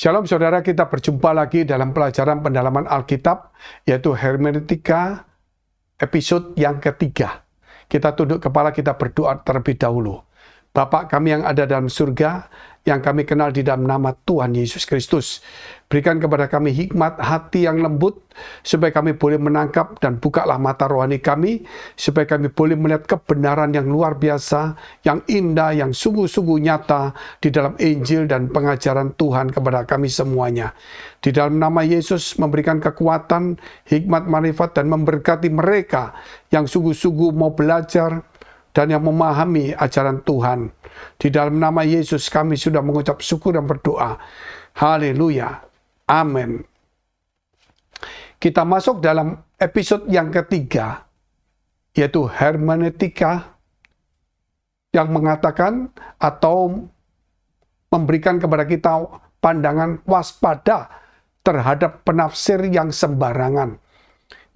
Shalom saudara, kita berjumpa lagi dalam pelajaran pendalaman Alkitab, yaitu Hermeneutika episode yang ketiga. Kita tunduk kepala, kita berdoa terlebih dahulu. Bapa kami yang ada dalam surga, yang kami kenal di dalam nama Tuhan Yesus Kristus. Berikan kepada kami hikmat hati yang lembut, supaya kami boleh menangkap dan bukalah mata rohani kami, supaya kami boleh melihat kebenaran yang luar biasa, yang indah, yang sungguh-sungguh nyata di dalam Injil dan pengajaran Tuhan kepada kami semuanya. Di dalam nama Yesus memberikan kekuatan, hikmat, marifat, dan memberkati mereka yang sungguh-sungguh mau belajar dan yang memahami ajaran Tuhan. Di dalam nama Yesus kami sudah mengucap syukur dan berdoa. Haleluya. Amin. Kita masuk dalam episode yang ketiga, yaitu hermeneutika, yang mengatakan atau memberikan kepada kita pandangan waspada terhadap penafsir yang sembarangan,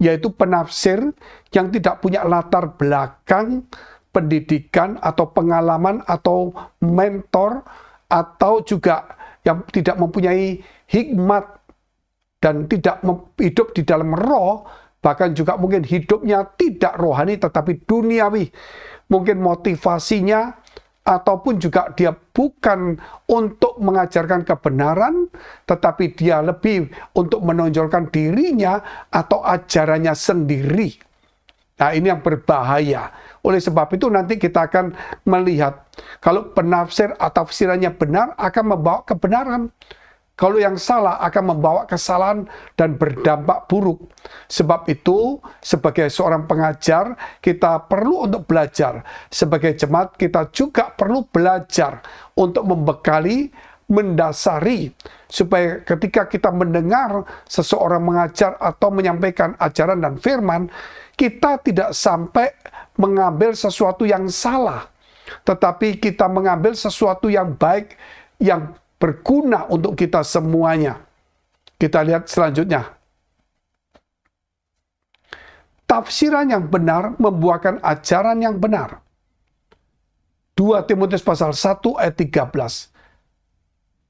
yaitu penafsir yang tidak punya latar belakang pendidikan atau pengalaman atau mentor, atau juga yang tidak mempunyai hikmat dan tidak hidup di dalam roh, bahkan juga mungkin hidupnya tidak rohani tetapi duniawi. Mungkin motivasinya ataupun juga dia bukan untuk mengajarkan kebenaran, tetapi dia lebih untuk menonjolkan dirinya atau ajarannya sendiri. Nah, ini yang berbahaya. Oleh sebab itu nanti kita akan melihat kalau penafsir atau tafsirannya benar akan membawa kebenaran. Kalau yang salah akan membawa kesalahan dan berdampak buruk. Sebab itu sebagai seorang pengajar kita perlu untuk belajar. Sebagai jemaat kita juga perlu belajar untuk membekali, mendasari, supaya ketika kita mendengar seseorang mengajar atau menyampaikan ajaran dan firman, kita tidak sampai mengambil sesuatu yang salah, tetapi kita mengambil sesuatu yang baik, yang berguna untuk kita semuanya. Kita lihat selanjutnya. Tafsiran yang benar membuahkan ajaran yang benar. 2 Timotius pasal 1 ayat 13.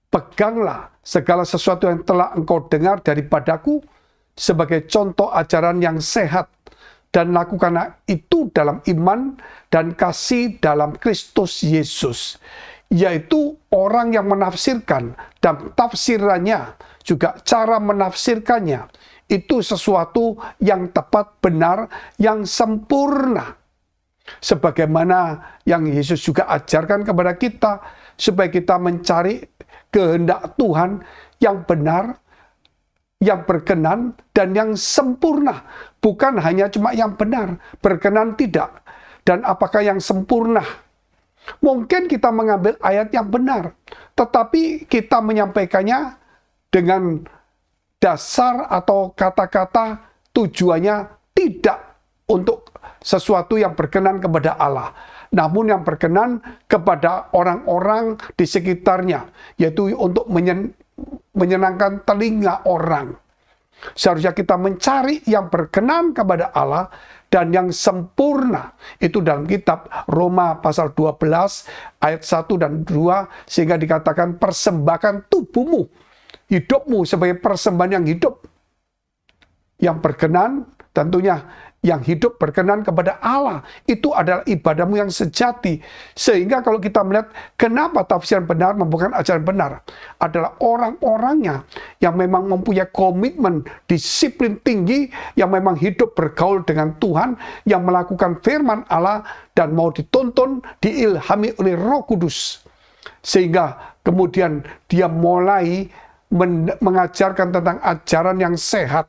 Peganglah segala sesuatu yang telah engkau dengar daripadaku sebagai contoh ajaran yang sehat, dan lakukanlah itu dalam iman dan kasih dalam Kristus Yesus. Yaitu orang yang menafsirkan dan tafsirannya, juga cara menafsirkannya, itu sesuatu yang tepat, benar, yang sempurna. Sebagaimana yang Yesus juga ajarkan kepada kita, supaya kita mencari kehendak Tuhan yang benar, yang berkenan, dan yang sempurna. Bukan hanya cuma yang benar, berkenan tidak. Dan apakah yang sempurna? Mungkin kita mengambil ayat yang benar, tetapi kita menyampaikannya dengan dasar atau kata-kata tujuannya tidak untuk sesuatu yang berkenan kepada Allah, namun yang berkenan kepada orang-orang di sekitarnya, yaitu untuk menyenangkan telinga orang. Seharusnya kita mencari yang berkenan kepada Allah dan yang sempurna. Itu dalam kitab Roma pasal 12 ayat 1 dan 2, sehingga dikatakan persembahkan tubuhmu, hidupmu sebagai persembahan yang hidup, yang berkenan, tentunya yang hidup berkenan kepada Allah. Itu adalah ibadahmu yang sejati. Sehingga kalau kita melihat kenapa tafsiran benar membukan ajaran benar, adalah orang-orangnya yang memang mempunyai komitmen, disiplin tinggi, yang memang hidup bergaul dengan Tuhan, yang melakukan firman Allah dan mau dituntun, diilhami oleh Roh Kudus. Sehingga kemudian dia mulai mengajarkan tentang ajaran yang sehat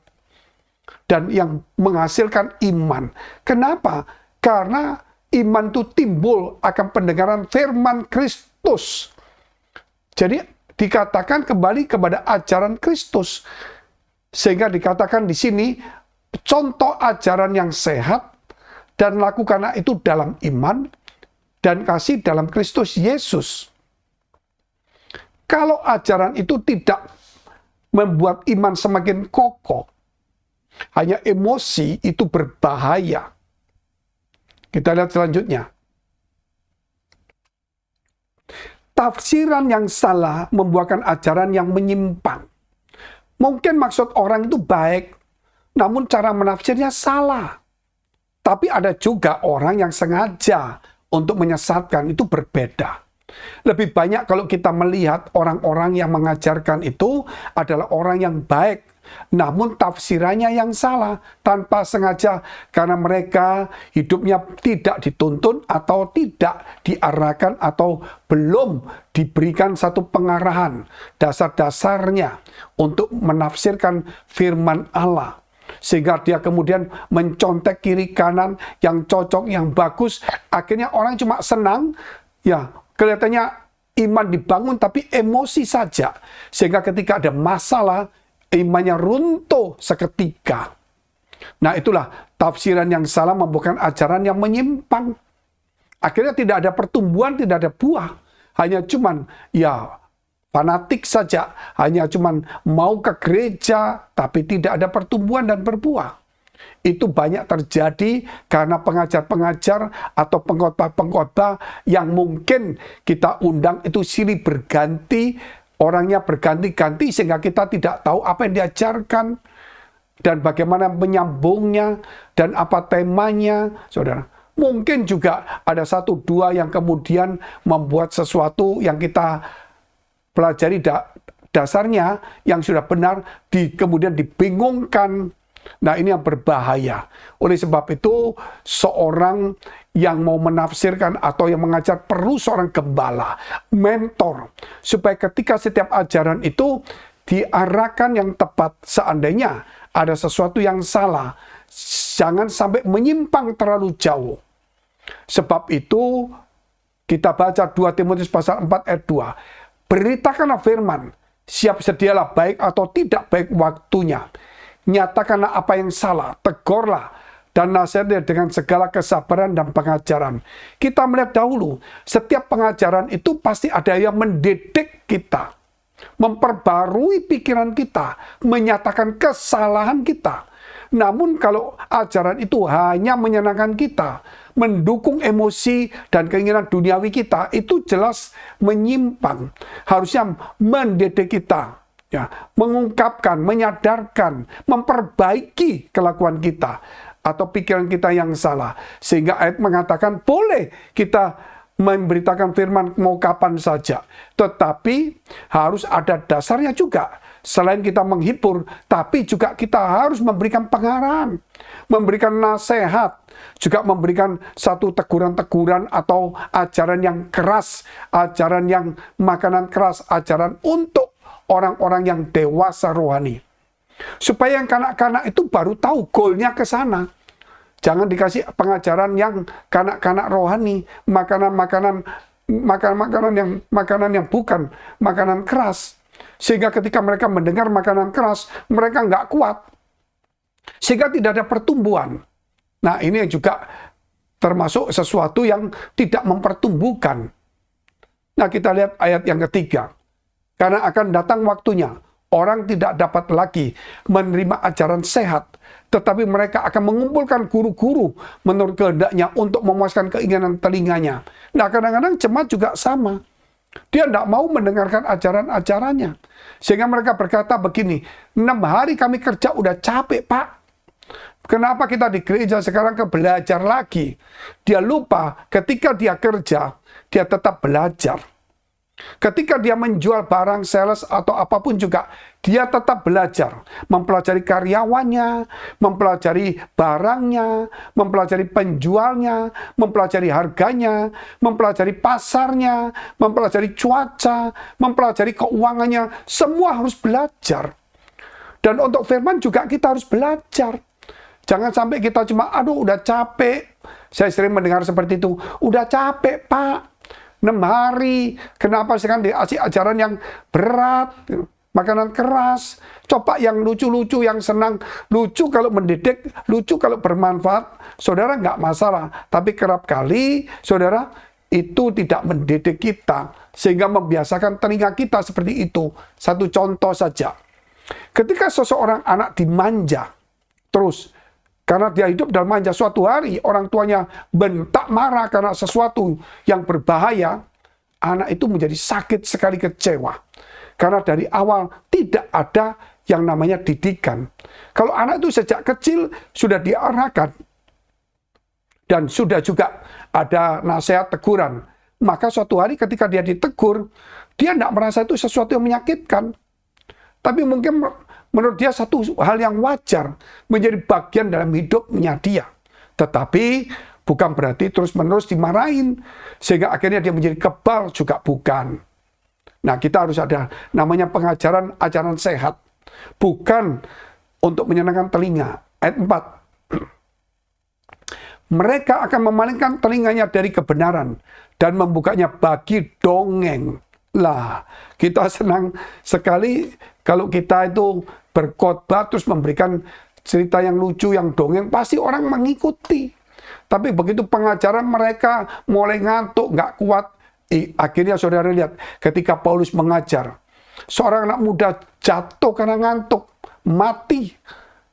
dan yang menghasilkan iman. Kenapa? Karena iman itu timbul akan pendengaran firman Kristus. Jadi dikatakan kembali kepada ajaran Kristus. Sehingga dikatakan di sini contoh ajaran yang sehat, dan lakukanlah itu dalam iman dan kasih dalam Kristus Yesus. Kalau ajaran itu tidak membuat iman semakin kokoh, hanya emosi, itu berbahaya. Kita lihat selanjutnya. tafsiran yang salah membuahkan ajaran yang menyimpang. Mungkin maksud orang itu baik, namun cara menafsirnya salah. Tapi ada juga orang yang sengaja untuk menyesatkan, itu berbeda. Lebih banyak kalau kita melihat orang-orang yang mengajarkan itu adalah orang yang baik, namun tafsirannya yang salah tanpa sengaja karena mereka hidupnya tidak dituntun atau tidak diarahkan atau belum diberikan satu pengarahan dasar-dasarnya untuk menafsirkan firman Allah. Sehingga dia kemudian mencontek kiri kanan yang cocok, yang bagus. Akhirnya orang cuma senang, ya kelihatannya iman dibangun tapi emosi saja. Sehingga ketika ada masalah, imannya runtuh seketika. Nah itulah tafsiran yang salah membuahkan ajaran yang menyimpang. Akhirnya tidak ada pertumbuhan, tidak ada buah. Hanya cuman ya fanatik saja, hanya cuman mau ke gereja, tapi tidak ada pertumbuhan dan berbuah. Itu banyak terjadi karena pengajar-pengajar atau pengkhotbah-pengkhotbah yang mungkin kita undang itu silih berganti, orangnya berganti-ganti sehingga kita tidak tahu apa yang diajarkan dan bagaimana menyambungnya dan apa temanya, saudara. Mungkin juga ada satu dua yang kemudian membuat sesuatu yang kita pelajari dasarnya yang sudah benar kemudian dibingungkan. Nah ini yang berbahaya. Oleh sebab itu seorang yang mau menafsirkan atau yang mengajar perlu seorang gembala, mentor, supaya ketika setiap ajaran itu diarahkan yang tepat. Seandainya ada sesuatu yang salah, jangan sampai menyimpang terlalu jauh. Sebab itu kita baca 2 Timotius pasal 4 ayat 2. Beritakanlah firman, siap sedialah baik atau tidak baik waktunya. Nyatakanlah apa yang salah, tegurlah, dan nasihatnya dengan segala kesabaran dan pengajaran. Kita melihat dahulu, setiap pengajaran itu pasti ada yang mendidik kita, memperbarui pikiran kita, menyatakan kesalahan kita. Namun kalau ajaran itu hanya menyenangkan kita, mendukung emosi dan keinginan duniawi kita, itu jelas menyimpang. Harusnya mendidik kita, ya, mengungkapkan, menyadarkan, memperbaiki kelakuan kita atau pikiran kita yang salah. Sehingga ayat mengatakan boleh kita memberitakan firman mau kapan saja, tetapi harus ada dasarnya juga. Selain kita menghibur, tapi juga kita harus memberikan pengarahan, memberikan nasihat, juga memberikan satu teguran-teguran atau ajaran yang keras, ajaran yang makanan keras, ajaran untuk orang-orang yang dewasa rohani. Supaya yang kanak-kanak itu baru tahu goalnya ke sana. Jangan dikasih pengajaran yang kanak-kanak rohani, makanan yang bukan makanan keras. Sehingga ketika mereka mendengar makanan keras, mereka nggak kuat. Sehingga tidak ada pertumbuhan. Nah ini juga termasuk sesuatu yang tidak mempertumbuhkan. Nah kita lihat ayat yang ketiga. Karena akan datang waktunya, orang tidak dapat lagi menerima ajaran sehat. Tetapi mereka akan mengumpulkan guru-guru menurut kehendaknya untuk memuaskan keinginan telinganya. Nah kadang-kadang jemaat juga sama. Dia tidak mau mendengarkan ajaran-ajarannya. Sehingga mereka berkata begini, 6 hari kami kerja udah capek Pak. Kenapa kita di gereja sekarang belajar lagi? Dia lupa ketika dia kerja, dia tetap belajar. Ketika dia menjual barang, sales atau apapun juga, dia tetap belajar. Mempelajari karyawannya, mempelajari barangnya, mempelajari penjualnya, mempelajari harganya, mempelajari pasarnya, mempelajari cuaca, mempelajari keuangannya. Semua harus belajar. Dan untuk firman juga kita harus belajar. Jangan sampai kita cuma, aduh udah capek. Saya sering mendengar seperti itu. Udah capek Pak. 6 hari, kenapa sekarang dikasih ajaran yang berat, makanan keras, coba yang lucu-lucu, yang senang, lucu kalau mendidik, lucu kalau bermanfaat, saudara nggak masalah. Tapi kerap kali, saudara, itu tidak mendidik kita, sehingga membiasakan telinga kita seperti itu. Satu contoh saja, ketika seseorang anak dimanja, terus, karena dia hidup dalam manja, suatu hari orang tuanya bentak marah karena sesuatu yang berbahaya. anak itu menjadi sakit sekali, kecewa. Karena dari awal tidak ada yang namanya didikan. Kalau anak itu sejak kecil sudah diarahkan dan sudah juga ada nasihat teguran, maka suatu hari ketika dia ditegur, dia tidak merasa itu sesuatu yang menyakitkan. Tapi mungkin menurut dia satu hal yang wajar, menjadi bagian dalam hidupnya dia. Tetapi bukan berarti terus-menerus dimarahin, sehingga akhirnya dia menjadi kebal, juga bukan. Nah, kita harus ada namanya pengajaran ajaran sehat. Bukan untuk menyenangkan telinga. Ayat 4. Mereka akan memalingkan telinganya dari kebenaran dan membukanya bagi dongeng. Lah, kita senang sekali kalau kita itu berkhotbah terus memberikan cerita yang lucu, yang dongeng, pasti orang mengikuti. Tapi begitu pengajaran mereka mulai ngantuk, nggak kuat, akhirnya saudara lihat ketika Paulus mengajar, seorang anak muda jatuh karena ngantuk, mati,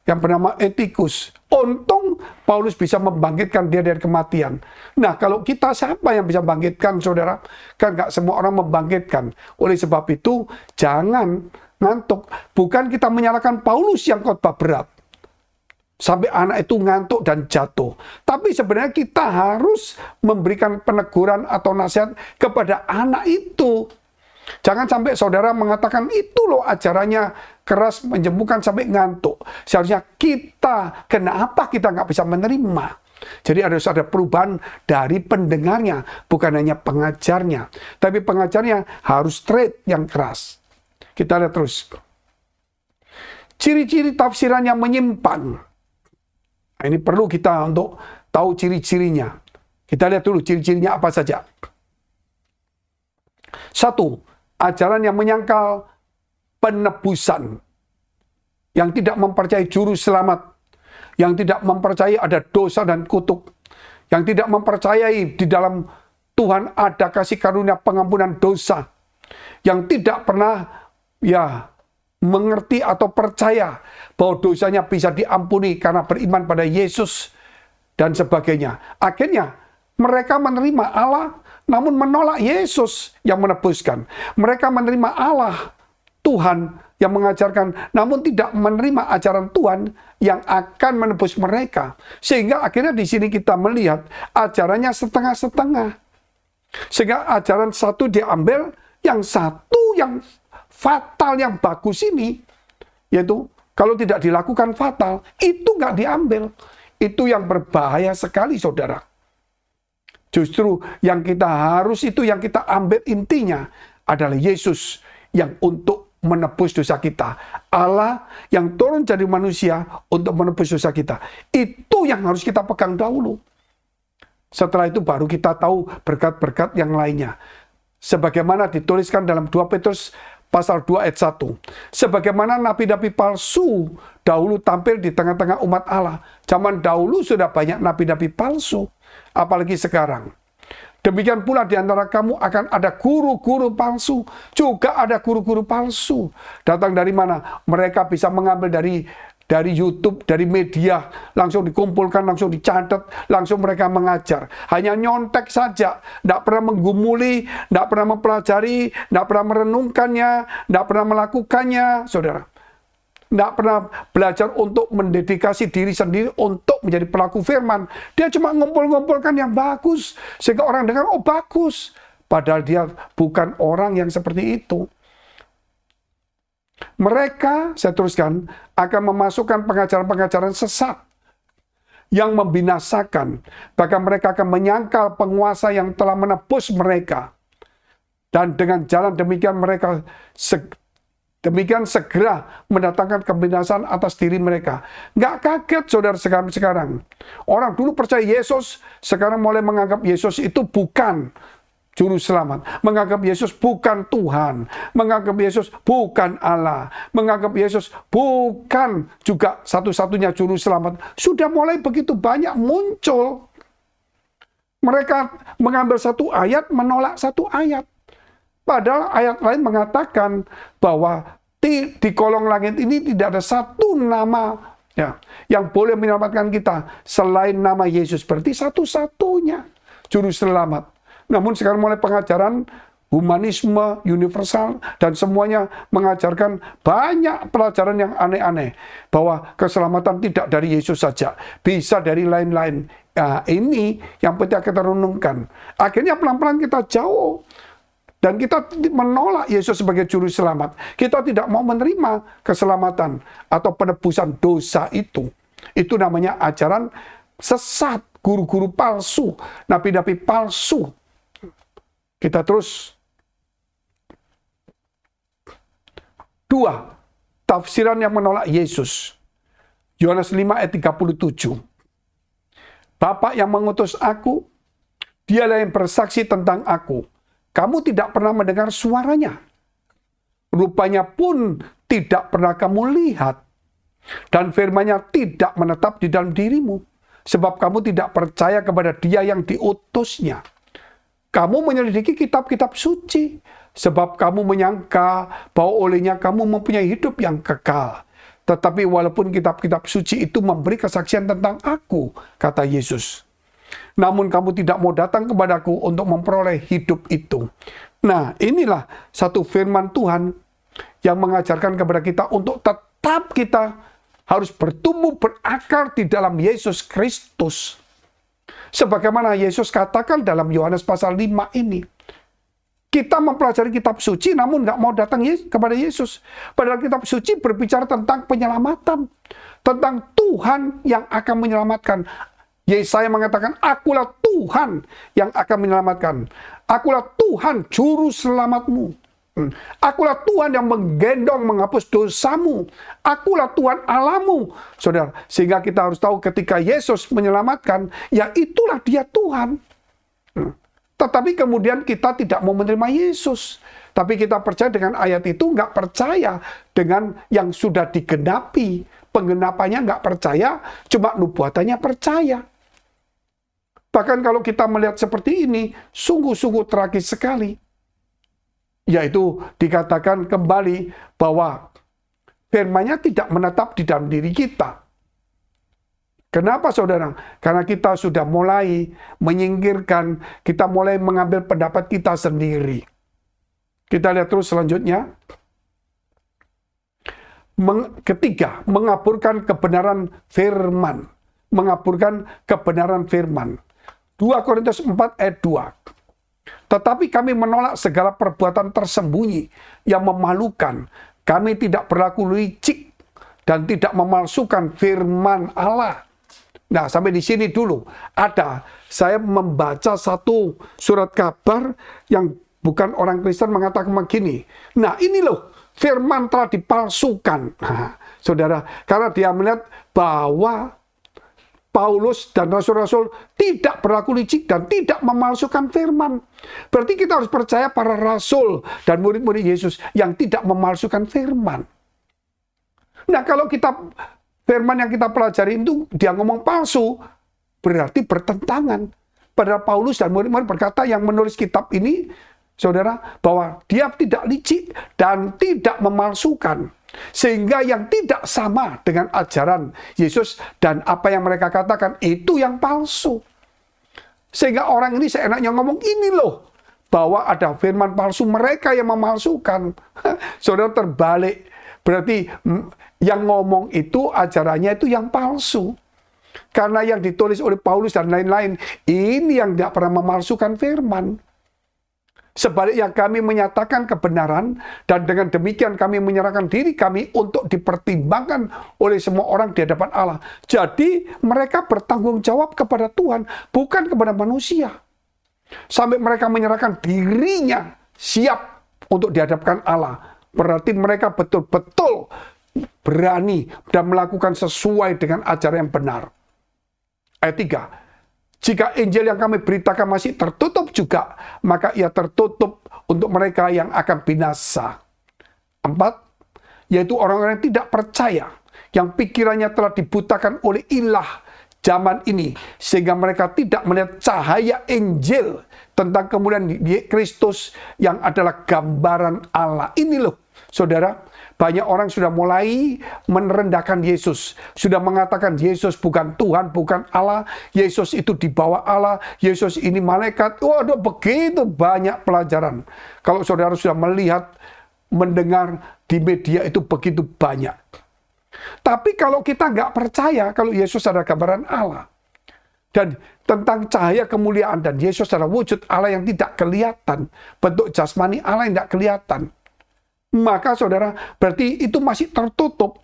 yang bernama Etikus. Untung Paulus bisa membangkitkan dia dari kematian. Nah, kalau kita, siapa yang bisa membangkitkan, saudara? Kan nggak semua orang membangkitkan. Oleh sebab itu, jangan ngantuk. Bukan kita menyalahkan Paulus yang khotbah berat, sampai anak itu ngantuk dan jatuh. Tapi sebenarnya kita harus memberikan peneguran atau nasihat kepada anak itu. Jangan sampai saudara mengatakan, itu loh ajarannya keras, menjemukan sampai ngantuk. Seharusnya kita, kenapa kita nggak bisa menerima? Jadi harus ada perubahan dari pendengarnya, bukan hanya pengajarnya. Tapi pengajarnya harus straight, yang keras. Kita lihat terus. Ciri-ciri tafsiran yang menyimpan. Nah, ini perlu kita untuk tahu ciri-cirinya. Kita lihat dulu ciri-cirinya apa saja. 1. Ajaran yang menyangkal penebusan, yang tidak mempercayai juru selamat, yang tidak mempercayai ada dosa dan kutuk, yang tidak mempercayai di dalam Tuhan ada kasih karunia pengampunan dosa, yang tidak pernah mengerti atau percaya bahwa dosanya bisa diampuni karena beriman pada Yesus dan sebagainya. Akhirnya mereka menerima Allah, namun menolak Yesus yang menebuskan. Mereka menerima Allah, Tuhan yang mengajarkan, namun tidak menerima ajaran Tuhan yang akan menebus mereka. Sehingga akhirnya di sini kita melihat ajarannya setengah-setengah. Sehingga ajaran satu diambil, yang satu yang fatal, yang bagus ini, yaitu kalau tidak dilakukan fatal, itu nggak diambil. Itu yang berbahaya sekali, saudara. Justru yang kita harus, itu yang kita ambil intinya adalah Yesus yang untuk menebus dosa kita. Allah yang turun jadi manusia untuk menebus dosa kita. Itu yang harus kita pegang dahulu. Setelah itu baru kita tahu berkat-berkat yang lainnya. Sebagaimana dituliskan dalam 2 Petrus pasal 2 ayat 1. Sebagaimana nabi-nabi palsu dahulu tampil di tengah-tengah umat Allah. Zaman dahulu sudah banyak nabi-nabi palsu. Apalagi sekarang. Demikian pula di antara kamu akan ada guru-guru palsu. Juga ada guru-guru palsu. Datang dari mana? Mereka bisa mengambil dari YouTube, dari media. Langsung dikumpulkan, langsung dicatat. Langsung mereka mengajar. Hanya nyontek saja. Tidak pernah menggumuli, tidak pernah mempelajari, tidak pernah merenungkannya, tidak pernah melakukannya. Saudara. Tidak pernah belajar untuk mendedikasi diri sendiri untuk menjadi pelaku firman. Dia cuma ngumpul-ngumpulkan yang bagus. Sehingga orang dengar, oh bagus. Padahal dia bukan orang yang seperti itu. Mereka, saya teruskan, akan memasukkan pengajaran-pengajaran sesat yang membinasakan. Bahkan mereka akan menyangkal penguasa yang telah menebus mereka. Dan dengan jalan demikian mereka segera mendatangkan kebinasan atas diri mereka. Nggak kaget saudara sekarang. Orang dulu percaya Yesus, sekarang mulai menganggap Yesus itu bukan juru selamat. Menganggap Yesus bukan Tuhan. Menganggap Yesus bukan Allah. Menganggap Yesus bukan juga satu-satunya juru selamat. Sudah mulai begitu banyak muncul. Mereka mengambil satu ayat, menolak satu ayat. Padahal ayat lain mengatakan bahwa di kolong langit ini tidak ada satu nama yang boleh menyelamatkan kita selain nama Yesus. Berarti satu-satunya juru selamat. Namun sekarang mulai pengajaran humanisme universal, dan semuanya mengajarkan banyak pelajaran yang aneh-aneh. Bahwa keselamatan tidak dari Yesus saja, bisa dari lain-lain. Nah, ini yang penting kita renungkan. Akhirnya pelan-pelan kita jauh. Dan kita menolak Yesus sebagai juru selamat. Kita tidak mau menerima keselamatan atau penebusan dosa itu. Itu namanya ajaran sesat, guru-guru palsu, nabi-nabi palsu. Kita terus. 2. Tafsiran yang menolak Yesus. Yohanes 5 ayat 37. Bapa yang mengutus aku, dialah yang bersaksi tentang aku. Kamu tidak pernah mendengar suaranya. Rupanya pun tidak pernah kamu lihat. Dan firman-Nya tidak menetap di dalam dirimu. Sebab kamu tidak percaya kepada Dia yang diutusnya. Kamu menyelidiki kitab-kitab suci. Sebab kamu menyangka bahwa olehnya kamu mempunyai hidup yang kekal. Tetapi walaupun kitab-kitab suci itu memberi kesaksian tentang aku, kata Yesus. Namun kamu tidak mau datang kepadaku untuk memperoleh hidup itu. Nah, inilah satu firman Tuhan yang mengajarkan kepada kita untuk tetap kita harus bertumbuh berakar di dalam Yesus Kristus. Sebagaimana Yesus katakan dalam Yohanes pasal 5 ini. Kita mempelajari kitab suci namun nggak mau datang kepada Yesus. Padahal kitab suci berbicara tentang penyelamatan. Tentang Tuhan yang akan menyelamatkan. Yesaya mengatakan, akulah Tuhan yang akan menyelamatkan. Akulah Tuhan juru selamatmu. Akulah Tuhan yang menggendong menghapus dosamu. Akulah Tuhan Allahmu. Saudara, sehingga kita harus tahu ketika Yesus menyelamatkan, ya itulah Dia Tuhan. Tetapi kemudian kita tidak mau menerima Yesus. Tapi kita percaya dengan ayat itu, nggak percaya dengan yang sudah digenapi. Penggenapannya nggak percaya, cuma nubuatannya percaya. Bahkan kalau kita melihat seperti ini, sungguh-sungguh tragis sekali. Yaitu dikatakan kembali bahwa firman-Nya tidak menetap di dalam diri kita. Kenapa saudara? Karena kita sudah mulai menyingkirkan, kita mulai mengambil pendapat kita sendiri. Kita lihat terus selanjutnya. Ketiga, mengaburkan kebenaran firman. Mengaburkan kebenaran firman. 2 Korintus 4 ayat 2. Tetapi kami menolak segala perbuatan tersembunyi yang memalukan. Kami tidak berlaku licik dan tidak memalsukan firman Allah. Nah, sampai di sini dulu. Saya membaca satu surat kabar yang bukan orang Kristen mengatakan begini. Nah, ini loh, firman telah dipalsukan. Nah, saudara, karena dia melihat bahwa Paulus dan rasul-rasul tidak berlaku licik dan tidak memalsukan firman. Berarti kita harus percaya para rasul dan murid-murid Yesus yang tidak memalsukan firman. Nah, kalau firman yang kita pelajari itu dia ngomong palsu, berarti bertentangan. Padahal Paulus dan murid-murid berkata yang menulis kitab ini, saudara, bahwa dia tidak licik dan tidak memalsukan. Sehingga yang tidak sama dengan ajaran Yesus dan apa yang mereka katakan itu yang palsu. Sehingga orang ini seenaknya ngomong ini loh, bahwa ada firman palsu, mereka yang memalsukan. Saudara, terbalik. Berarti yang ngomong itu ajarannya itu yang palsu. Karena yang ditulis oleh Paulus dan lain-lain, ini yang tidak pernah memalsukan firman. Sebaliknya kami menyatakan kebenaran dan dengan demikian kami menyerahkan diri kami untuk dipertimbangkan oleh semua orang di hadapan Allah. Jadi mereka bertanggung jawab kepada Tuhan, bukan kepada manusia. Sampai mereka menyerahkan dirinya siap untuk dihadapkan Allah. Berarti mereka betul-betul berani dan melakukan sesuai dengan ajaran yang benar. Ayat 3. Jika Injil yang kami beritakan masih tertutup juga, maka ia tertutup untuk mereka yang akan binasa. 4. Yaitu orang-orang yang tidak percaya, yang pikirannya telah dibutakan oleh ilah zaman ini, sehingga mereka tidak melihat cahaya Injil tentang kemuliaan Kristus yang adalah gambaran Allah. Ini loh, saudara, banyak orang sudah mulai merendahkan Yesus, sudah mengatakan Yesus bukan Tuhan, bukan Allah, Yesus itu di bawah Allah, Yesus ini malaikat. Waduh, begitu banyak pelajaran. Kalau saudara sudah melihat, mendengar di media itu begitu banyak. Tapi kalau kita nggak percaya kalau Yesus adalah gambaran Allah, dan tentang cahaya kemuliaan, dan Yesus adalah wujud Allah yang tidak kelihatan, bentuk jasmani Allah yang tidak kelihatan, maka saudara, berarti itu masih tertutup.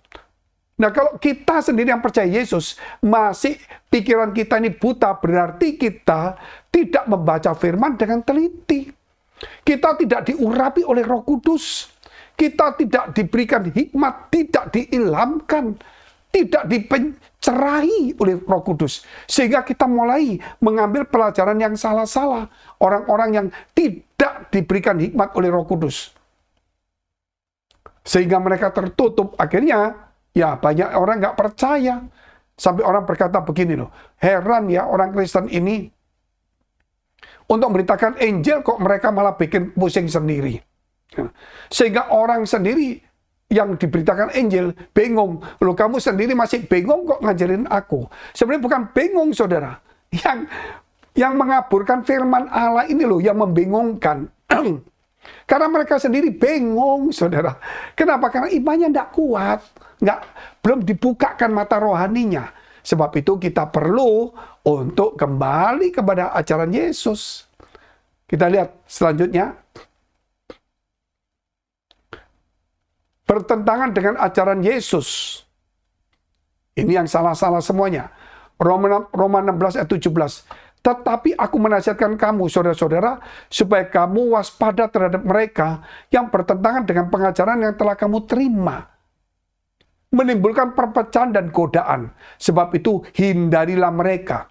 Nah, kalau kita sendiri yang percaya Yesus, masih pikiran kita ini buta, berarti kita tidak membaca firman dengan teliti. Kita tidak diurapi oleh Roh Kudus. Kita tidak diberikan hikmat, tidak diilhamkan, tidak dipencerahi oleh Roh Kudus. Sehingga kita mulai mengambil pelajaran yang salah-salah. Orang-orang yang tidak diberikan hikmat oleh Roh Kudus. Sehingga mereka tertutup. Akhirnya, ya banyak orang nggak percaya. Sampai orang berkata begini loh, heran ya orang Kristen ini, untuk memberitakan Injil kok mereka malah bikin pusing sendiri. Sehingga orang sendiri yang diberitakan Injil bingung. Loh, kamu sendiri masih bingung kok ngajarin aku. Sebenarnya bukan bingung, saudara. Yang mengaburkan firman Allah ini loh yang membingungkan. Karena mereka sendiri bingung, saudara. Kenapa? Karena imannya tidak kuat. Belum dibukakan mata rohaninya. Sebab itu kita perlu untuk kembali kepada ajaran Yesus. Kita lihat selanjutnya. Bertentangan dengan ajaran Yesus. Ini yang salah-salah semuanya. Roma 16 ayat 17. Tetapi aku menasihatkan kamu, saudara-saudara, supaya kamu waspada terhadap mereka yang bertentangan dengan pengajaran yang telah kamu terima. Menimbulkan perpecahan dan godaan. Sebab itu hindarilah mereka.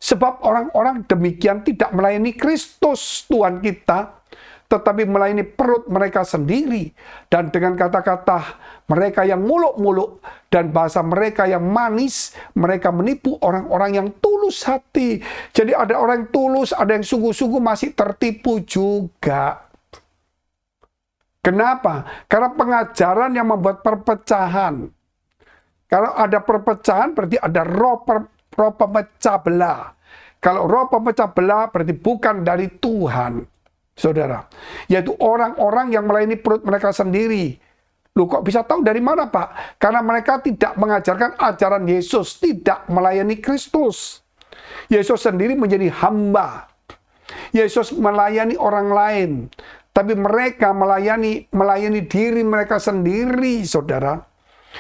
Sebab orang-orang demikian tidak melayani Kristus Tuhan kita, tetapi melayani perut mereka sendiri. Dan dengan kata-kata mereka yang muluk-muluk dan bahasa mereka yang manis, mereka menipu orang-orang yang tulus hati. Jadi ada orang yang tulus, ada yang sungguh-sungguh masih tertipu juga. Kenapa? Karena pengajaran yang membuat perpecahan. Kalau ada perpecahan berarti ada roh pemecah belah. Kalau roh pemecah belah berarti bukan dari Tuhan, saudara. Yaitu orang-orang yang melayani perut mereka sendiri. Loh, kok bisa tahu dari mana, Pak? Karena mereka tidak mengajarkan ajaran Yesus, tidak melayani Kristus. Yesus sendiri menjadi hamba. Yesus melayani orang lain. Tapi mereka melayani diri mereka sendiri, saudara.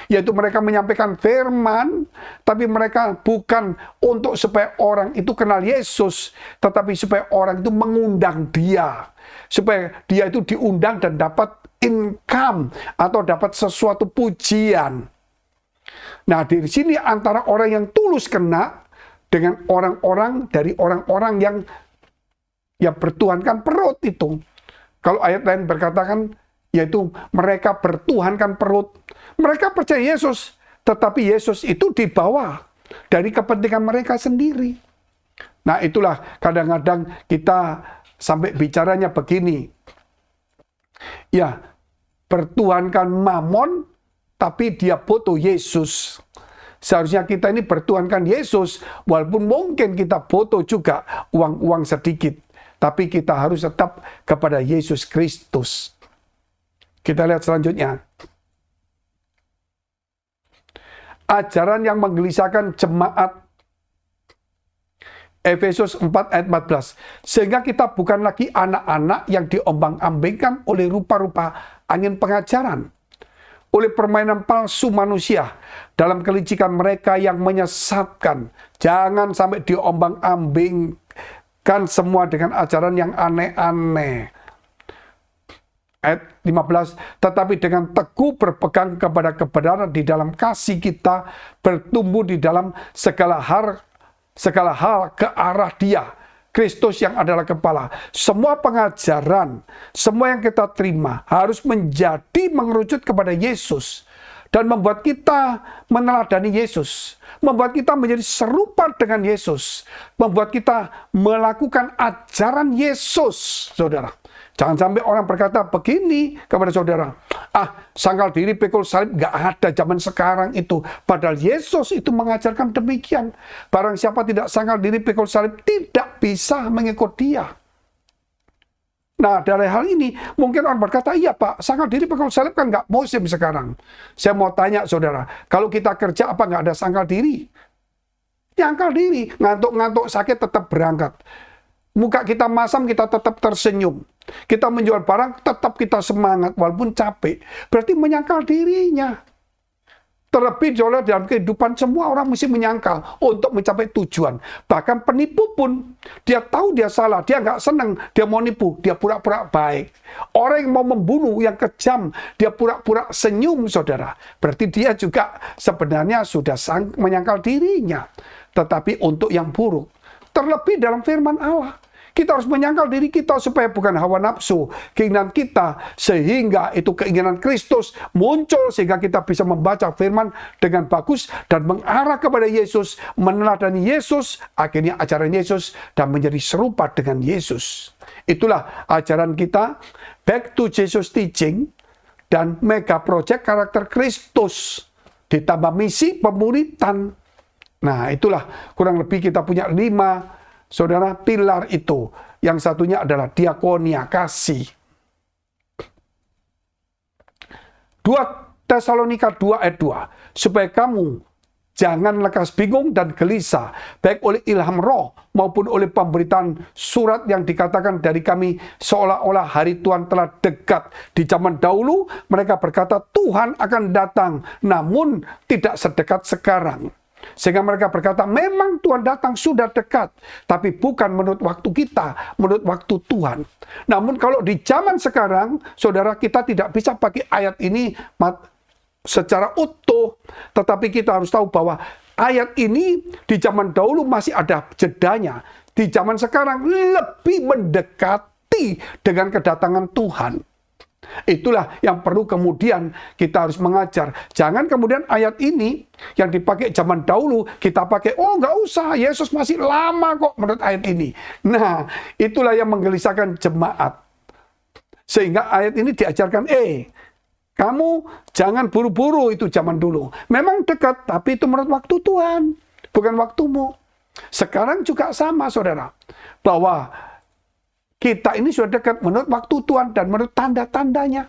Yaitu mereka menyampaikan firman, tapi mereka bukan untuk supaya orang itu kenal Yesus, tetapi supaya orang itu mengundang dia. Supaya dia itu diundang dan dapat income atau dapat sesuatu pujian. Nah, di sini antara orang yang tulus kena dengan orang-orang dari orang-orang yang bertuhankan perut itu. Kalau ayat lain berkatakan, yaitu mereka bertuhankan perut. Mereka percaya Yesus, tetapi Yesus itu dibawa dari kepentingan mereka sendiri. Nah, itulah kadang-kadang kita sampai bicaranya begini. Ya, bertuhankan mamon, tapi dia foto Yesus. Seharusnya kita ini bertuhankan Yesus, walaupun mungkin kita foto juga uang-uang sedikit. Tapi kita harus tetap kepada Yesus Kristus. Kita lihat selanjutnya. Ajaran yang menggelisahkan jemaat. Efesus 4 ayat 14. Sehingga kita bukan lagi anak-anak yang diombang-ambingkan oleh rupa-rupa angin pengajaran. Oleh permainan palsu manusia. Dalam kelicikan mereka yang menyesatkan. Jangan sampai diombang-ambingkan semua dengan ajaran yang aneh-aneh. Ayat 15, tetapi dengan teguh berpegang kepada kebenaran di dalam kasih kita, bertumbuh di dalam segala hal ke arah Dia, Kristus yang adalah kepala. Semua pengajaran, semua yang kita terima harus menjadi mengerucut kepada Yesus. dan membuat kita meneladani Yesus, membuat kita menjadi serupa dengan Yesus, membuat kita melakukan ajaran Yesus, saudara. Jangan sampai orang berkata begini kepada saudara, sangkal diri pikul salib nggak ada zaman sekarang itu. Padahal Yesus itu mengajarkan demikian. Barang siapa tidak sangkal diri pikul salib tidak bisa mengikut dia. Nah, dari hal ini mungkin orang berkata, iya Pak, sangkal diri pikul salib kan nggak musim sekarang. Saya mau tanya saudara, kalau kita kerja apa nggak ada sangkal diri? Sangkal diri, ngantuk-ngantuk sakit tetap berangkat. Muka kita masam, kita tetap tersenyum. Kita menjual barang, tetap kita semangat walaupun capek. Berarti menyangkal dirinya. Terlebih dalam kehidupan semua orang mesti menyangkal untuk mencapai tujuan. Bahkan penipu pun, dia tahu dia salah, dia nggak senang, dia mau nipu, dia pura-pura baik. Orang yang mau membunuh, yang kejam, dia pura-pura senyum, saudara. Berarti dia juga sebenarnya sudah menyangkal dirinya. Tetapi untuk yang buruk. Terlebih dalam firman Allah. Kita harus menyangkal diri kita supaya bukan hawa nafsu, keinginan kita, sehingga itu keinginan Kristus muncul sehingga kita bisa membaca firman dengan bagus dan mengarah kepada Yesus, meneladani Yesus, akhirnya ajaran Yesus dan menjadi serupa dengan Yesus. Itulah ajaran kita, Back to Jesus Teaching dan Mega Project Karakter Kristus, ditambah misi pemuritan. Nah, itulah kurang lebih kita punya 5 saudara pilar itu. Yang satunya adalah diakonia, kasih. 2 Tesalonika 2 ayat 2. Supaya kamu jangan lekas bingung dan gelisah, baik oleh ilham roh maupun oleh pemberitaan surat yang dikatakan dari kami seolah-olah hari Tuhan telah dekat. Di zaman dahulu mereka berkata Tuhan akan datang, namun tidak sedekat sekarang. Sehingga mereka berkata, memang Tuhan datang sudah dekat, tapi bukan menurut waktu kita, menurut waktu Tuhan. Namun kalau di zaman sekarang, saudara, kita tidak bisa pakai ayat ini secara utuh, tetapi kita harus tahu bahwa ayat ini di zaman dahulu masih ada jedanya. Di zaman sekarang lebih mendekati dengan kedatangan Tuhan. Itulah yang perlu kemudian kita harus mengajar. Jangan kemudian ayat ini yang dipakai zaman dahulu kita pakai, oh nggak usah, Yesus masih lama kok menurut ayat ini. Nah, itulah yang menggelisahkan jemaat. Sehingga ayat ini diajarkan, kamu jangan buru-buru, itu zaman dulu. Memang dekat, tapi itu menurut waktu Tuhan, bukan waktumu. Sekarang juga sama, saudara, bahwa kita ini sudah dekat menurut waktu Tuhan dan menurut tanda-tandanya.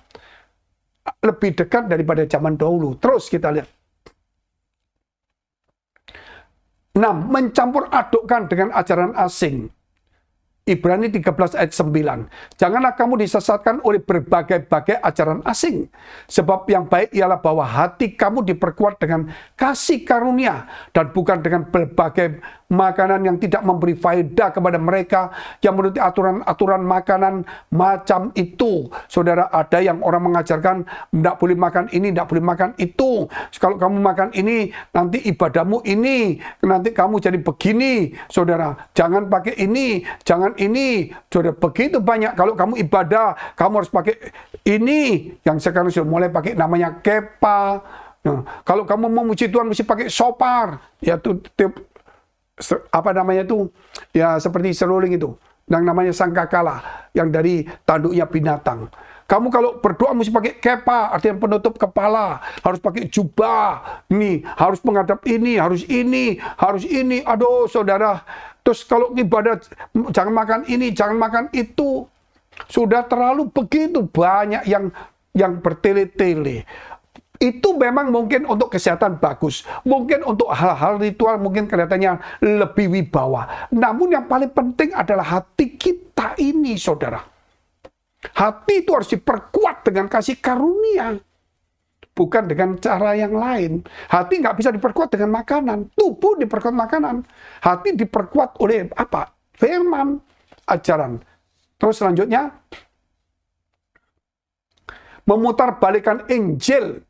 Lebih dekat daripada zaman dahulu. Terus kita lihat. 6. Mencampur adukkan dengan ajaran asing. Ibrani 13 ayat 9. Janganlah kamu disesatkan oleh berbagai-bagai ajaran asing. Sebab yang baik ialah bahwa hati kamu diperkuat dengan kasih karunia. Dan bukan dengan berbagai makanan yang tidak memberi faedah kepada mereka yang menuruti aturan-aturan makanan macam itu. Saudara, ada yang orang mengajarkan tidak boleh makan ini, tidak boleh makan itu. Kalau kamu makan ini, nanti ibadahmu ini, nanti kamu jadi begini. Saudara, jangan pakai ini, jangan ini. Saudara, begitu banyak. Kalau kamu ibadah, kamu harus pakai ini. Yang sekarang sudah mulai pakai namanya kepa. Nah, kalau kamu mau muji Tuhan, mesti pakai sopar. Ya, apa namanya itu, ya seperti seruling itu, yang namanya sangkakala, yang dari tanduknya binatang. Kamu kalau berdoa mesti pakai kepa, artinya penutup kepala, harus pakai jubah, ini harus menghadap ini, harus ini, harus ini. Aduh, saudara, terus kalau ibadah jangan makan ini, jangan makan itu. Sudah terlalu begitu banyak yang bertele-tele. Itu memang mungkin untuk kesehatan bagus. Mungkin untuk hal-hal ritual mungkin kelihatannya lebih wibawa. Namun yang paling penting adalah hati kita ini, saudara. Hati itu harus diperkuat dengan kasih karunia. Bukan dengan cara yang lain. Hati nggak bisa diperkuat dengan makanan. Tubuh diperkuat makanan. Hati diperkuat oleh apa? Firman, ajaran. Terus selanjutnya, memutar balikan Injil.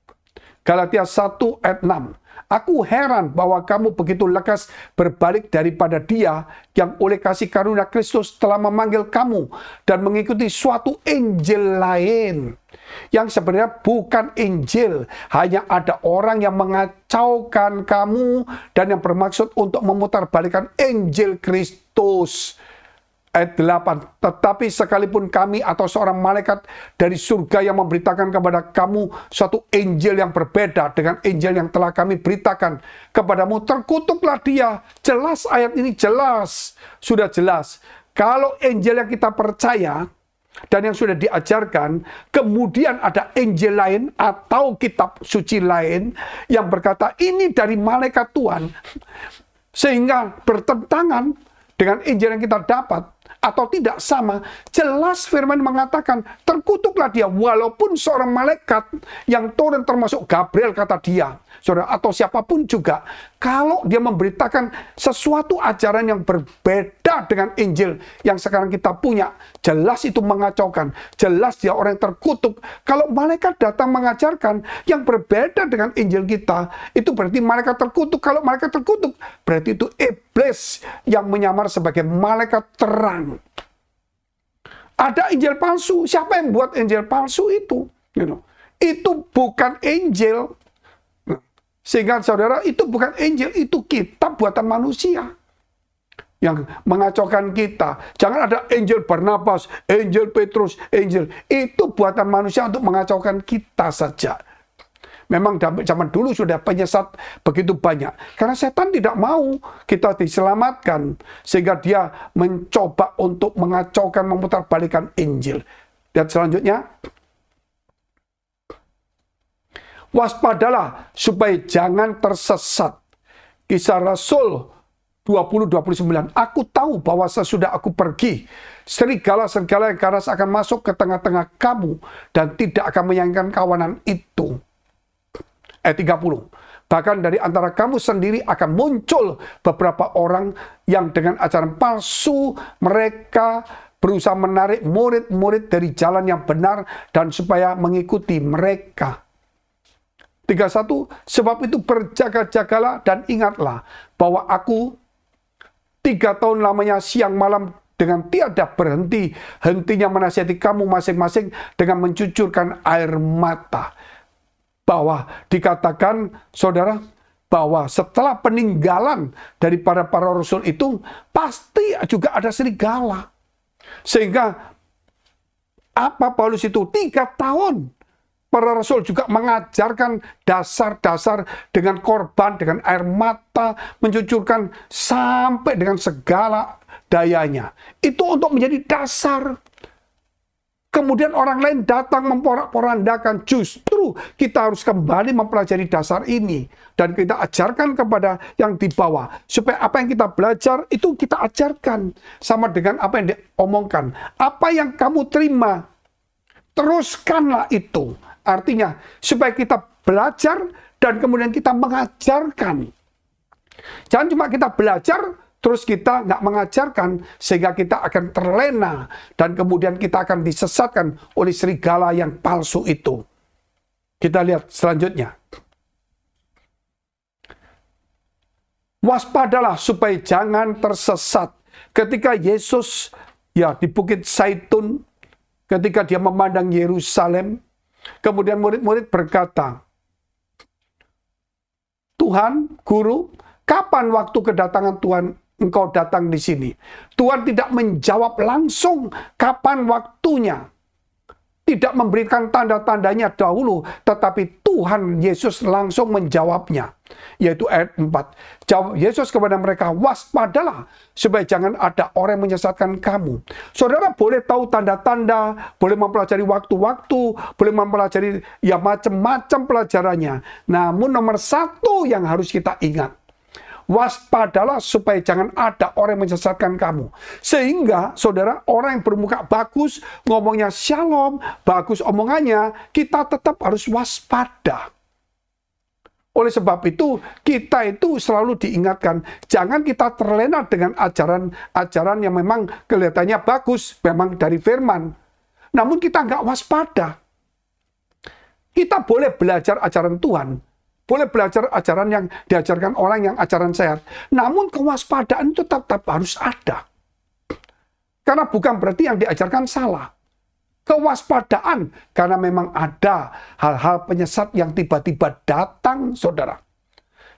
Galatia 1 ayat 6. Aku heran bahwa kamu begitu lekas berbalik daripada Dia yang oleh kasih karunia Kristus telah memanggil kamu dan mengikuti suatu Injil lain yang sebenarnya bukan Injil. Hanya ada orang yang mengacaukan kamu dan yang bermaksud untuk memutarbalikkan Injil Kristus. Ayat 8, tetapi sekalipun kami atau seorang malaikat dari surga yang memberitakan kepada kamu suatu Injil yang berbeda dengan Injil yang telah kami beritakan kepadamu, terkutuklah dia. Jelas ayat ini, jelas. Sudah jelas. Kalau Injil yang kita percaya dan yang sudah diajarkan, kemudian ada Injil lain atau kitab suci lain yang berkata ini dari malaikat Tuhan, sehingga bertentangan dengan Injil yang kita dapat, atau tidak sama, jelas firman mengatakan terkutuklah dia, walaupun seorang malaikat yang turun termasuk Gabriel kata dia, saudara, atau siapapun juga, kalau dia memberitakan sesuatu ajaran yang berbeda dengan Injil yang sekarang kita punya, jelas itu mengacaukan, jelas dia orang yang terkutuk. Kalau malaikat datang mengajarkan yang berbeda dengan Injil kita, itu berarti malaikat terkutuk. Kalau malaikat terkutuk, berarti itu iblis yang menyamar sebagai malaikat terang. Ada Injil palsu. Siapa yang buat Injil palsu itu? Itu bukan Injil. Sehingga saudara, itu bukan Injil, itu kitab buatan manusia yang mengacaukan kita. Jangan ada Injil Barnabas, Injil Petrus, Injil. Itu buatan manusia untuk mengacaukan kita saja. Memang zaman dulu sudah penyesat begitu banyak. Karena setan tidak mau kita diselamatkan. Sehingga dia mencoba untuk mengacaukan, memutarbalikkan Injil. Dan selanjutnya, waspadalah supaya jangan tersesat. Kisah Rasul 20:29. Aku tahu bahwa sesudah aku pergi, serigala-serigala yang ganas akan masuk ke tengah-tengah kamu dan tidak akan menyayangkan kawanan itu. Ayat 30. Bahkan dari antara kamu sendiri akan muncul beberapa orang yang dengan ajaran palsu mereka berusaha menarik murid-murid dari jalan yang benar dan supaya mengikuti mereka. 31. Sebab itu berjaga-jagalah dan ingatlah bahwa aku 3 tahun lamanya siang malam dengan tiada berhenti hentinya menasihati kamu masing-masing dengan mencucurkan air mata. Bahwa dikatakan, saudara, bahwa setelah peninggalan daripada para rasul itu, pasti juga ada serigala. Sehingga, apa Paulus itu? 3 tahun. Para rasul juga mengajarkan dasar-dasar dengan korban, dengan air mata, mencucurkan sampai dengan segala dayanya. Itu untuk menjadi dasar. Kemudian orang lain datang memporak-porandakan. Justru kita harus kembali mempelajari dasar ini. Dan kita ajarkan kepada yang di bawah. Supaya apa yang kita belajar itu kita ajarkan. Sama dengan apa yang diomongkan. Apa yang kamu terima, teruskanlah itu. Artinya supaya kita belajar dan kemudian kita mengajarkan. Jangan cuma kita belajar, terus kita nggak mengajarkan, sehingga kita akan terlena dan kemudian kita akan disesatkan oleh serigala yang palsu itu. Kita lihat selanjutnya. Waspadalah supaya jangan tersesat. Ketika Yesus di Bukit Zaitun, ketika dia memandang Yerusalem, kemudian murid-murid berkata, Tuhan, Guru, kapan waktu kedatangan Tuhan engkau datang di sini? Tuhan tidak menjawab langsung kapan waktunya. Tidak memberikan tanda-tandanya dahulu, tetapi Tuhan Yesus langsung menjawabnya. Yaitu ayat 4. Jawab Yesus kepada mereka, waspadalah supaya jangan ada orang yang menyesatkan kamu. Saudara boleh tahu tanda-tanda, boleh mempelajari waktu-waktu, boleh mempelajari macam-macam pelajarannya. Namun nomor 1 yang harus kita ingat, waspadalah supaya jangan ada orang yang menyesatkan kamu. Sehingga, saudara, orang yang bermuka bagus, ngomongnya shalom, bagus omongannya, kita tetap harus waspada. Oleh sebab itu, kita itu selalu diingatkan, jangan kita terlena dengan ajaran-ajaran yang memang kelihatannya bagus, memang dari firman. Namun kita nggak waspada. Kita boleh belajar ajaran Tuhan, boleh belajar ajaran yang diajarkan orang yang ajaran sehat. Namun kewaspadaan itu tetap harus ada. Karena bukan berarti yang diajarkan salah. Kewaspadaan karena memang ada hal-hal penyesat yang tiba-tiba datang, saudara.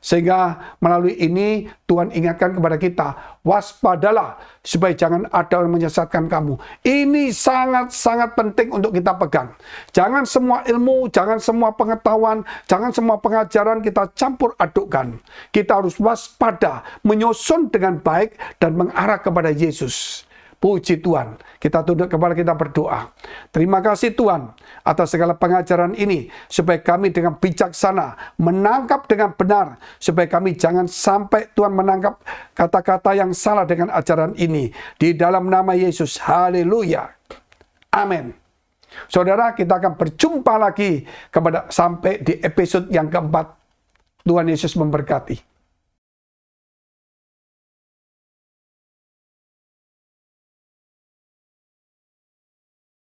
Sehingga melalui ini Tuhan ingatkan kepada kita, waspadalah supaya jangan ada yang menyesatkan kamu. Ini sangat-sangat penting untuk kita pegang. Jangan semua ilmu, jangan semua pengetahuan, jangan semua pengajaran kita campur adukkan. Kita harus waspada, menyusun dengan baik dan mengarah kepada Yesus. Puji Tuhan. Kita tunduk kepala, kita berdoa. Terima kasih Tuhan atas segala pengajaran ini. Supaya kami dengan bijaksana menangkap dengan benar. Supaya kami jangan sampai Tuhan menangkap kata-kata yang salah dengan ajaran ini. Di dalam nama Yesus. Haleluya. Amin. Saudara, kita akan berjumpa lagi sampai di episode yang keempat. Tuhan Yesus memberkati.